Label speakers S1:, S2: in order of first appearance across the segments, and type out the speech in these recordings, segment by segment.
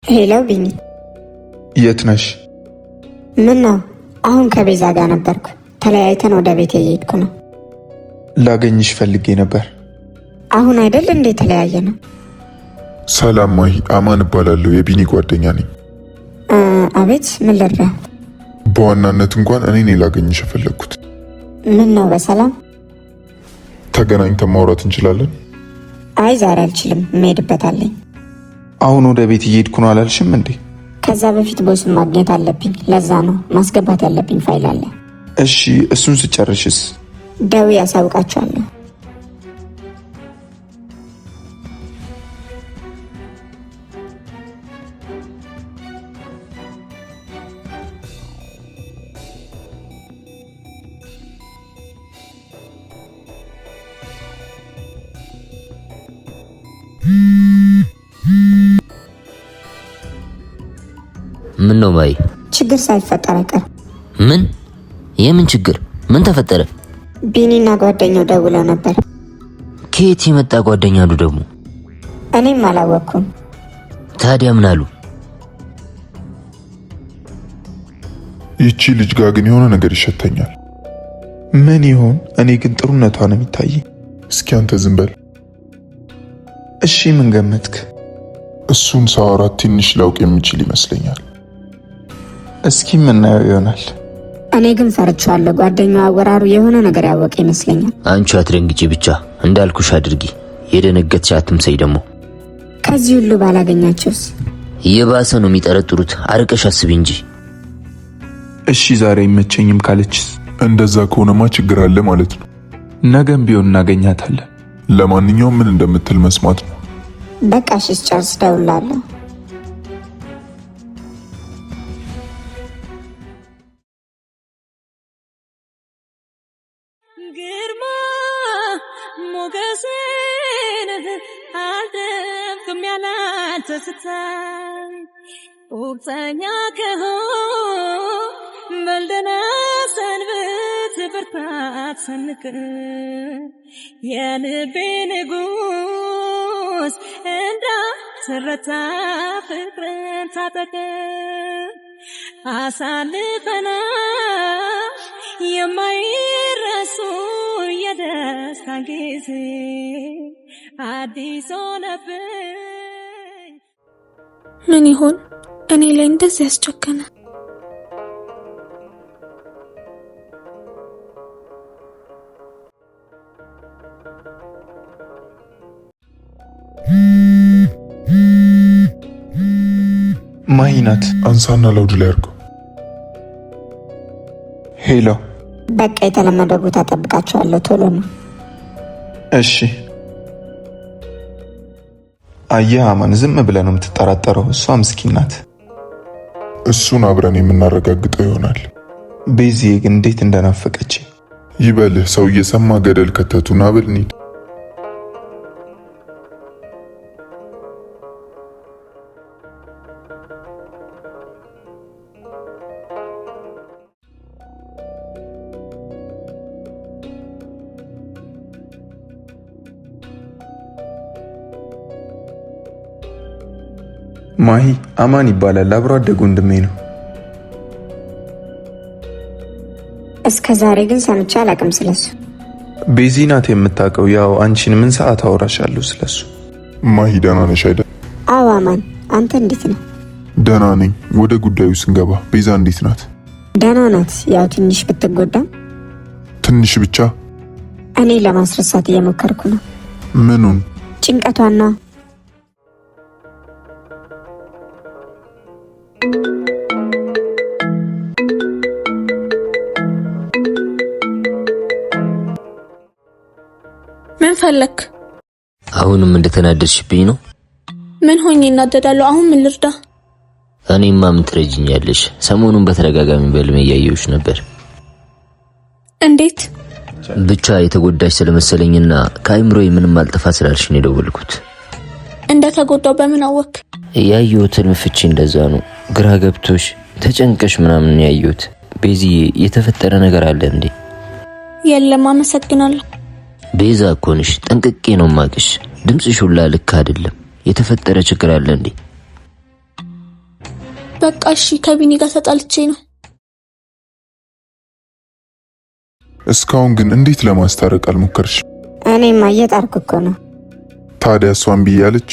S1: ሄሎ ቢኒ፣
S2: የት ነሽ?
S1: ምን ነው? አሁን ከቤዛ ጋር ነበርኩ። ተለያይተን ወደ ቤት እየሄድኩ ነው።
S2: ላገኝሽ ፈልጌ ነበር።
S1: አሁን አይደል እንዴ ተለያየ ነው?
S3: ሰላም ማሂ፣ አማን እባላለሁ። የቢኒ ጓደኛ ነኝ።
S1: አቤት፣ ምን ልርዳ?
S3: በዋናነት እንኳን እኔ ነኝ ላገኝሽ የፈለግኩት።
S1: ምን ነው? በሰላም
S3: ተገናኝተን ማውራት እንችላለን?
S1: አይ ዛሬ አልችልም፣ መሄድበት አለኝ።
S2: አሁን ወደ ቤት እየሄድኩ ነው አላልሽም እንዴ?
S1: ከዛ በፊት ቦስን ማግኘት አለብኝ። ለዛ ነው ማስገባት ያለብኝ ፋይል አለ።
S2: እሺ፣ እሱን ስጨርሽስ?
S1: ደውዬ ያሳውቃቸዋለሁ።
S4: ምን ነው ማይ?
S1: ችግር ሳይፈጠር አይቀርም።
S4: ምን? የምን ችግር? ምን ተፈጠረ?
S1: ቢኒና ጓደኛው ደውለው ነበር።
S4: ከየት የመጣ ጓደኛ ነው ደግሞ?
S1: እኔም አላወቅኩም።
S4: ታዲያ ምን አሉ?
S3: ይቺ ልጅ ጋር ግን የሆነ ነገር ይሸተኛል።
S2: ምን ይሆን? እኔ ግን ጥሩነቷ ነው የሚታየኝ።
S3: እስኪ አንተ ዝም በል።
S2: እሺ፣ ምን ገመትክ?
S3: እሱን ሳወራት ትንሽ ላውቅ የሚችል ይመስለኛል።
S2: እስኪ ምናየው ይሆናል።
S1: እኔ ግን ፈርቻለሁ። ጓደኛው አወራሩ የሆነ ነገር ያወቀ ይመስለኛል።
S4: አንቺ አትደንግጪ፣ ብቻ እንዳልኩሽ አድርጊ። የደነገጥሽ አትምሰይ ደግሞ።
S1: ከዚህ ሁሉ ባላገኛቸውስ?
S4: የባሰ ነው የሚጠረጥሩት። አርቀሽ አስቢ እንጂ።
S2: እሺ፣ ዛሬ አይመቸኝም ካለችስ?
S3: እንደዛ ከሆነማ ችግር አለ ማለት ነው።
S2: ነገም ቢሆን እናገኛታለን።
S3: ለማንኛውም ምን እንደምትል መስማት ነው።
S1: በቃ እሺ፣ ጨርስ፣ ደውላለሁ።
S5: ግርማ ሞገሴን አልደፍም ያላንተ ስታይ ቁርጠኛ ከሆን በልደና ሰንብት ብርታት ሰንቅ የልቤ ንጉስ እንዳትረታ ፍቅርን ታጠቅ አሳልፈና የማይረሱ የደስታ ጊዜ አዲስ ሆነብኝ።
S6: ምን ይሆን እኔ ላይ እንደዚህ ያስጨከነ?
S2: ማሂ ናት።
S3: አንሳና ላውድ ላይ አድርገው።
S2: ሄሎ።
S1: በቃ የተለመደ ቦታ ጠብቃቸዋለሁ። ቶሎ ነው።
S2: እሺ። አየህ አማን፣ ዝም ብለህ ነው የምትጠራጠረው። እሷ ምስኪን ናት።
S3: እሱን አብረን የምናረጋግጠው ይሆናል።
S2: ቤዚዬ ግን እንዴት እንደናፈቀች
S3: ይበልህ። ሰው እየሰማ ገደል ከተቱና ብል እንሂድ።
S2: ማሂ፣ አማን ይባላል። አብሮ አደግ ወንድሜ ነው።
S1: እስከ ዛሬ ግን ሰምቼ አላውቅም ስለሱ።
S2: ቤዚ ናት የምታውቀው። ያው አንቺን ምን ሰዓት አወራሻለሁ ስለሱ።
S3: ማሂ ደህና ነሽ አይደል?
S1: አዎ አማን፣ አንተ እንዴት ነው?
S3: ደህና ነኝ። ወደ ጉዳዩ ስንገባ ቤዛ እንዴት ናት?
S1: ደህና ናት። ያው ትንሽ ብትጎዳም።
S3: ትንሽ ብቻ?
S1: እኔ ለማስረሳት እየሞከርኩ ነው።
S3: ምኑን?
S1: ጭንቀቷና
S6: ምን ፈለክ?
S4: አሁንም እንደተናደድሽብኝ ነው?
S6: ምን ሆኜ እናደዳለሁ? አሁን ምን ልርዳ?
S4: እኔማ ምን ትረጂኛለሽ? ሰሞኑን በተደጋጋሚ በልሜ እያየሁሽ ነበር።
S6: እንዴት?
S4: ብቻ የተጎዳሽ ስለመሰለኝና ከአይምሮዬ ምንም አልጠፋ ስላልሽ ነው የደወልኩት።
S6: እንደተጎዳው በምን አወክ?
S4: ያየሁትን ፍቺ እንደዛ ነው። ግራ ገብቶሽ ተጨንቀሽ ምናምን ያየሁት። ቤዚዬ፣ የተፈጠረ ነገር አለ እንዴ?
S6: የለም፣ አመሰግናለሁ።
S4: ቤዛ እኮ ነሽ። ጠንቅቄ ነው ማቅሽ። ድምጽሽ ሁላ ልክ አይደለም። የተፈጠረ ችግር አለ እንዴ?
S6: በቃ እሺ ከቢኒ ጋር ተጣልቼ ነው።
S3: እስካሁን ግን እንዴት ለማስታረቅ አልሞከርሽ?
S1: እኔማ እየጣርኩ እኮ ነው።
S3: ታዲያ እሷን ብያለች?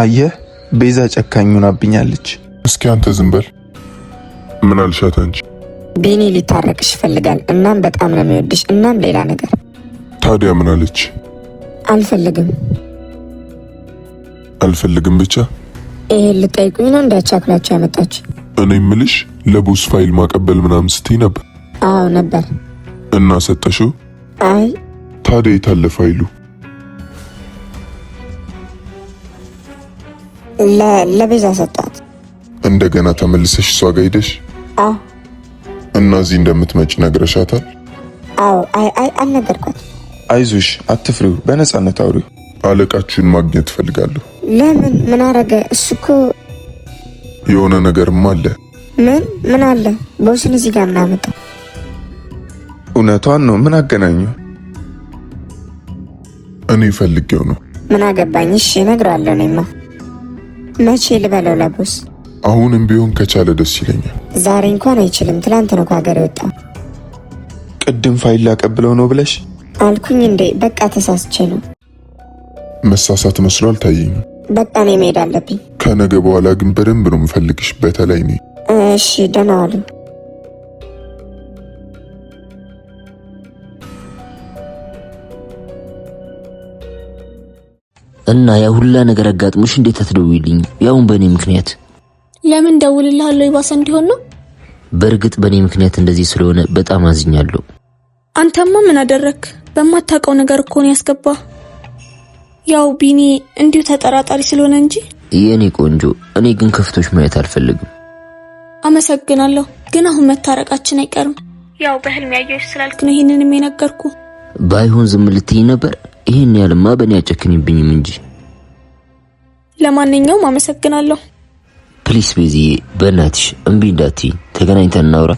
S2: አየህ ቤዛ ጨካኝ ሆናብኛለች።
S3: እስኪ አንተ ዝም በል። ምን አልሻት አንቺ?
S1: ቢኒ ሊታረቅሽ ይፈልጋል። እናም በጣም ነው የሚወድሽ። እናም ሌላ ነገር።
S3: ታዲያ ምን አለች? አልፈልግም ብቻ።
S1: ይሄ ልጠይቁኝ ነው እንዳቻክላችሁ ያመጣች?
S3: እኔ ምልሽ ለቦስ ፋይል ማቀበል ምናምን ስትይ ነበር።
S1: አዎ ነበር።
S3: እና ሰጠሽው?
S1: አይ
S3: ታዲያ የታለ ፋይሉ?
S1: ለቤዛ ሰጣት።
S3: እንደገና ተመልሰሽ እሷ ጋር ሄደሽ?
S1: አዎ።
S3: እና እዚህ እንደምትመጪ ነግረሻታል?
S1: አዎ። አይ አልነገርኳት።
S2: አይዞሽ አትፍሪው፣ በነፃነት አውሪው።
S3: አለቃችሁን ማግኘት ፈልጋለሁ።
S1: ለምን? ምን አረገ? እሱ እኮ
S3: የሆነ ነገርም አለ።
S1: ምን አለ? ቦስን እዚህ ጋር እናመጣው።
S2: እውነቷን ነው። ምን አገናኘው?
S3: እኔ ፈልጌው ነው።
S1: ምን አገባኝ? እሺ እነግረዋለሁ። እኔማ መቼ ልበለው ለቦስ?
S3: አሁንም ቢሆን ከቻለ ደስ ይለኛል።
S1: ዛሬ እንኳን አይችልም። ትላንት ነው ከሀገር የወጣው።
S2: ቅድም ፋይል ላቀብለው ነው ብለሽ
S1: አልኩኝ እንዴ? በቃ ተሳስቼ ነው።
S3: መሳሳት መስሎ አልታየኝም።
S1: በቃ እኔ መሄድ አለብኝ።
S3: ከነገ በኋላ ግን በደንብ ነው የምፈልግሽ። በተለይ እኔ።
S1: እሺ ደህና ዋሉ።
S4: እና ያ ሁላ ነገር አጋጥሞሽ እንዴት አትደውይልኝ? ያውን በእኔ ምክንያት።
S6: ለምን ደውልልሃለሁ? ይባሰ እንዲሆን ነው።
S4: በእርግጥ በእኔ ምክንያት እንደዚህ ስለሆነ በጣም አዝኛለሁ።
S6: አንተማ ምን አደረክ? በማታውቀው ነገር እኮ ነው ያስገባ። ያው ቢኒ እንዲሁ ተጠራጣሪ ስለሆነ እንጂ።
S4: የኔ ቆንጆ፣ እኔ ግን ከፍቶሽ ማየት አልፈልግም።
S6: አመሰግናለሁ፣ ግን አሁን መታረቃችን አይቀርም። ያው በህልም ያየሽ ስላልክ ነው ይሄንንም የነገርኩ።
S4: ባይሆን ዝም ልትይ ነበር። ይሄን ያልማ በእኔ አጨክኝብኝም እንጂ።
S6: ለማንኛውም አመሰግናለሁ።
S4: ፕሊስ ቤዚዬ፣ በእናትሽ እምቢ እንዳትይ። ተገናኝተን እናውራ።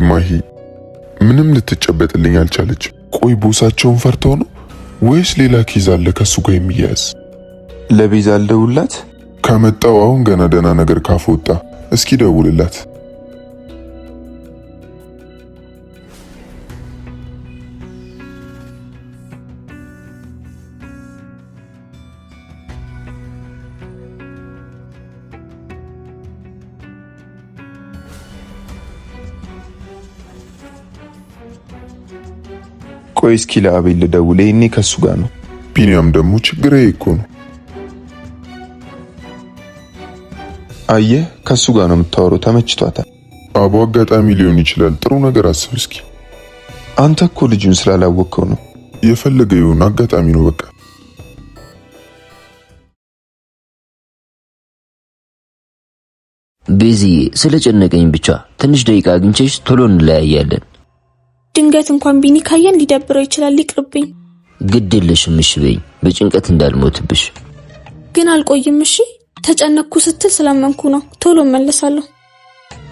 S3: ማሂ ምንም ልትጨበጥልኝ አልቻለች። ቆይ ቦሳቸውን ፈርተው ነው ወይስ ሌላ ኪዝ አለ ከሱ ጋር የሚያያዝ?
S2: ለቤዛ አልደውላት?
S3: ከመጣው አሁን ገና ደህና ነገር ካፍ ወጣ። እስኪ ደውልላት።
S2: ቆይ እስኪ ለአቤል ልደውል። እኔ ከሱ ጋር ነው።
S3: ቢኒያም ደግሞ ችግሬ እኮ ነው።
S2: አየህ ከሱ ጋር ነው የምታወራው። ተመችቷታል።
S3: አቦ አጋጣሚ ሊሆን ይችላል። ጥሩ ነገር አስብ እስኪ።
S2: አንተ እኮ ልጁን ስላላወቅከው ነው።
S3: የፈለገ ይሁን አጋጣሚ ነው በቃ።
S4: ቤዚዬ፣ ስለጨነቀኝ ብቻ ትንሽ ደቂቃ አግኝቼሽ ቶሎ እንለያያለን።
S6: ድንገት እንኳን ቢኒ ካየን ሊደብረው ይችላል። ይቅርብኝ።
S4: ግድ የለሽም እሺ በይኝ፣ በጭንቀት እንዳልሞትብሽ።
S6: ግን አልቆይም እሺ። ተጨነቅኩ ስትል ስላመንኩ ነው። ቶሎ እመለሳለሁ።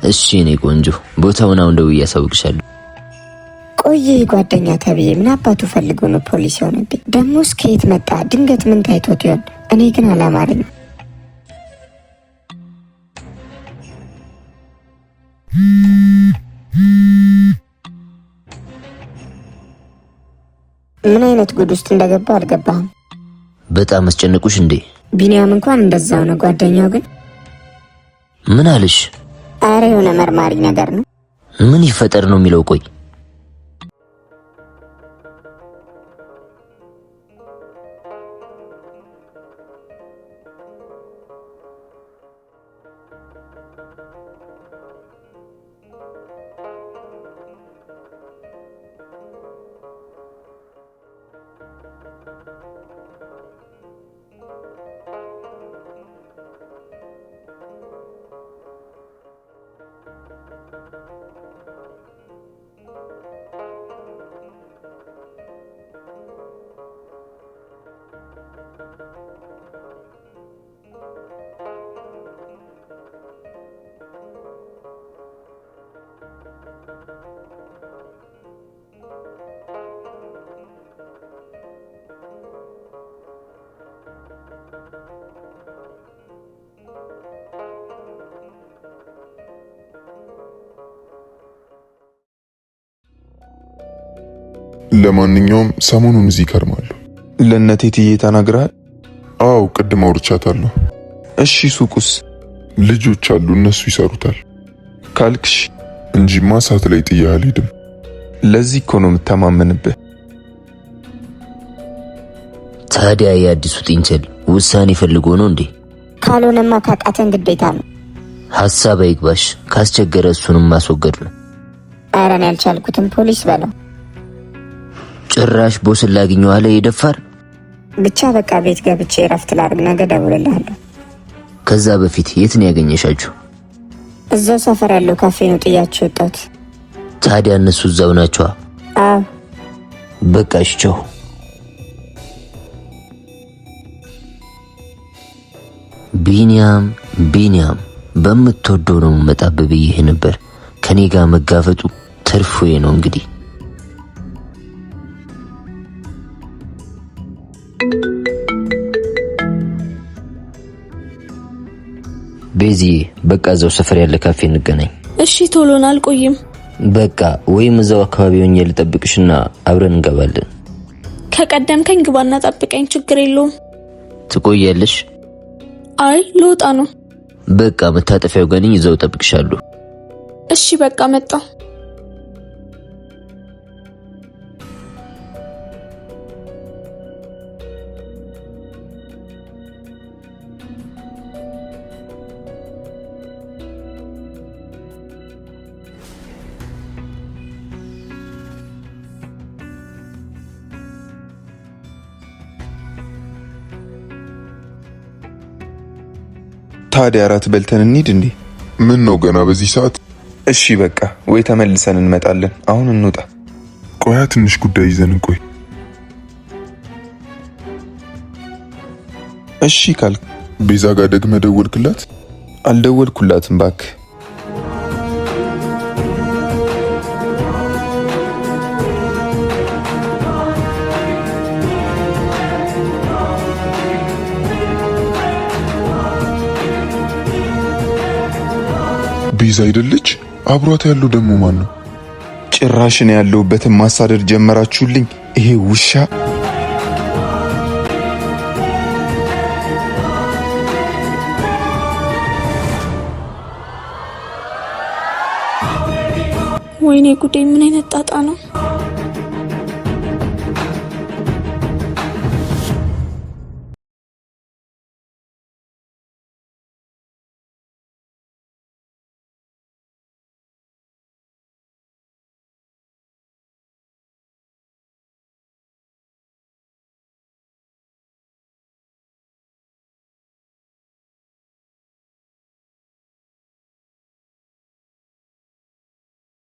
S4: እሺ እኔ ቆንጆ፣ ቦታውን አሁን ደውዬ አሳውቅሻለሁ።
S1: ቆይ ጓደኛ ተብዬ ምን አባቱ ፈልጎ ነው ፖሊስ የሆነብኝ? ደሞስ ከየት መጣ? ድንገት ምን ታይቶት ይሆን? እኔ ግን አላማረኝም። ምን አይነት ጉድ ውስጥ እንደገባው አልገባህም?
S4: በጣም አስጨነቁሽ እንዴ?
S1: ቢኒያም እንኳን እንደዛው ነው። ጓደኛው ግን
S4: ምን አለሽ?
S1: አረ የሆነ መርማሪ ነገር ነው።
S4: ምን ይፈጠር ነው የሚለው? ቆይ
S3: ለማንኛውም ሰሞኑን እዚህ ይከርማሉ።
S2: ለነቴትዬ ተናግራል?
S3: አው ቅድም አውርቻታለሁ።
S2: እሺ ሱቁስ?
S3: ልጆች አሉ እነሱ ይሰሩታል
S2: ካልክሽ
S3: እንጂማ ሰዓት ላይ ጥዬ አልሄድም።
S2: ለዚህ እኮ ነው የምተማመንብህ።
S4: ታዲያ የአዲሱ ጥንቸል ውሳኔ ፈልጎ ነው እንዴ?
S1: ካልሆነማ ካቃተን ግዴታ ነው።
S4: ሐሳብ አይግባሽ፣ ካስቸገረ እሱንም ማስወገድ ነው።
S1: ኧረ እኔ ያልቻልኩትም ፖሊስ በለው።
S4: ጭራሽ ቦስን ላግኘው አለ ይደፋር።
S1: ብቻ በቃ ቤት ገብቼ እረፍት ላድርግ፣ ነገ እደውልልሃለሁ።
S4: ከዛ በፊት የት ነው ያገኘሻችሁ?
S1: እዛው ሰፈር ያለው ካፌ ነው ጥያቸው ወጣሁት።
S4: ታዲያ እነሱ እዛው ናቸው?
S1: አዎ።
S4: በቃ እሺ ቻው። ቢኒያም በምትወደው ነው መጣበብ ይሄ ነበር። ከኔ ጋር መጋፈጡ ትርፉ ነው እንግዲህ። ቤዚ በቃ እዛው ሰፈር ያለ ካፌ እንገናኝ።
S6: እሺ ቶሎና አልቆይም።
S4: በቃ ወይም እዛው አካባቢ ሆኜ ልጠብቅሽና አብረን እንገባለን።
S6: ከቀደምከኝ ግባና ጠብቀኝ፣ ችግር የለውም።
S4: ትቆያለሽ?
S6: አይ ልወጣ ነው።
S4: በቃ መታጠፊያው ጋር ነኝ፣ እዛው ጠብቅሻለሁ።
S6: እሺ በቃ መጣሁ።
S2: ታዲያ እራት በልተን እንሂድ እንዴ?
S3: ምን ነው ገና በዚህ ሰዓት?
S2: እሺ በቃ ወይ ተመልሰን እንመጣለን። አሁን እንውጣ።
S3: ቆያ ትንሽ ጉዳይ ይዘን እንቆይ።
S2: እሺ ካልክ
S3: ቤዛ ጋር ደግመህ ደወልክላት?
S2: አልደወልኩላትም እባክህ።
S3: ቤዛ አይደለች? አብሯት ያለው ደግሞ ማን ነው?
S2: ጭራሽ ነው ያለውበትን ማሳደድ ጀመራችሁልኝ። ይሄ ውሻ
S6: ወይኔ ጉዴ! ምን አይነት ጣጣ ነው?